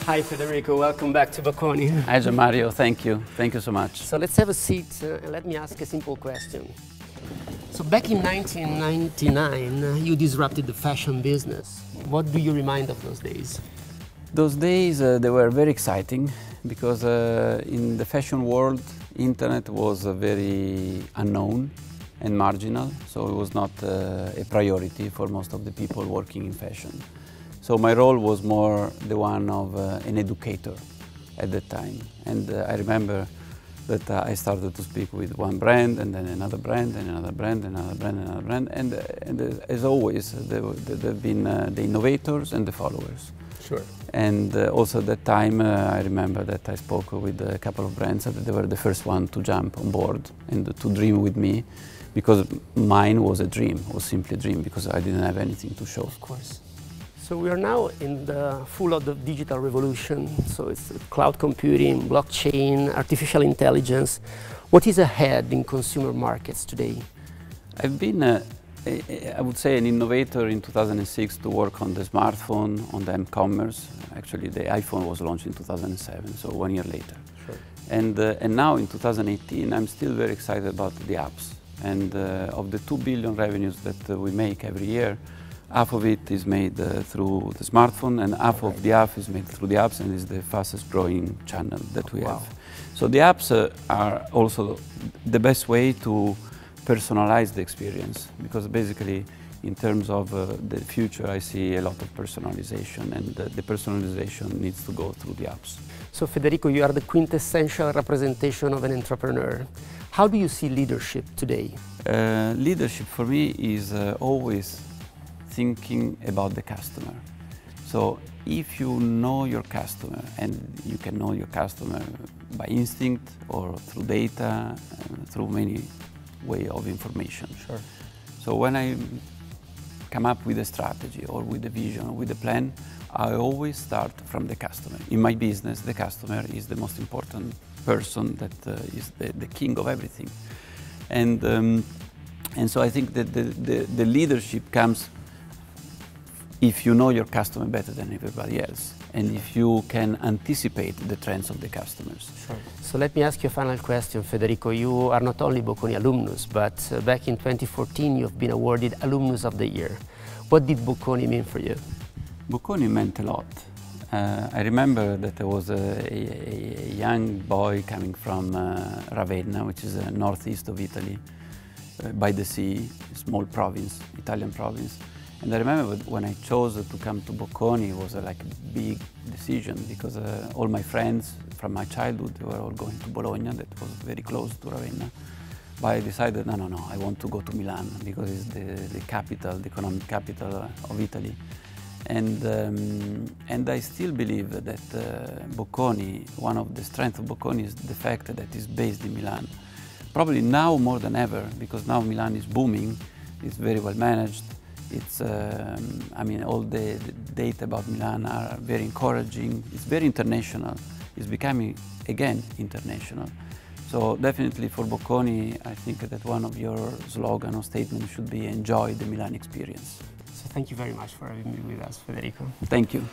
Hi Federico, welcome back to Bocconi. Hi Gianmario, thank you. Thank you so much. So let's have a seat and let me ask a simple question. So back in 1999, you disrupted the fashion business. What do you remind of those days? Those days they were very exciting because in the fashion world, internet was very unknown and marginal, so it was not a priority for most of the people working in fashion. So my role was more the one of an educator at that time. And I remember that I started to speak with one brand, and then another brand, and another brand, and another brand, and another brand. And as always, there have been the innovators and the followers. Sure. And also at that time, I remember that I spoke with a couple of brands that they were the first one to jump on board and to dream with me, because mine was a dream, was simply a dream, because I didn't have anything to show. Of course. So we are now in the full of the digital revolution. So it's cloud computing, blockchain, artificial intelligence. What is ahead in consumer markets today? I've been, I would say, an innovator in 2006 to work on the smartphone, on the e-commerce. Actually, the iPhone was launched in 2007, so 1 year later. Sure. And now in 2018, I'm still very excited about the apps. And of the 2 billion revenues that we make every year, half of it is made through the smartphone, and half of the app is made through the apps, and is the fastest growing channel that we have. So the apps are also the best way to personalize the experience, because basically in terms of the future I see a lot of personalization, and the personalization needs to go through the apps. So Federico, you are the quintessential representation of an entrepreneur. How do you see leadership today? Leadership for me is always thinking about the customer. So if you know your customer, and you can know your customer by instinct or through data, through many ways of information. Sure. So when I come up with a strategy or with a vision or with a plan, I always start from the customer. In my business, the customer is the most important person, that is the king of everything. And so I think that the leadership comes if you know your customer better than everybody else, and if you can anticipate the trends of the customers. Sure. So let me ask you a final question, Federico. You are not only Bocconi alumnus, but back in 2014 you've been awarded Alumnus of the Year. What did Bocconi mean for you? Bocconi meant a lot. I remember that I was a young boy coming from Ravenna, which is northeast of Italy, by the sea, a small province, Italian province. And I remember when I chose to come to Bocconi, it was like a big decision, because all my friends from my childhood were all going to Bologna, that was very close to Ravenna. But I decided, no, I want to go to Milan, because it's the capital, the economic capital of Italy. And I still believe that Bocconi, one of the strengths of Bocconi is the fact that it's based in Milan. Probably now more than ever, because now Milan is booming, it's very well managed. It's, I mean, all the data about Milan are very encouraging. It's very international. It's becoming, again, international. So definitely for Bocconi, I think that one of your slogan or statements should be enjoy the Milan experience. So thank you very much for having me with us, Federico. Thank you.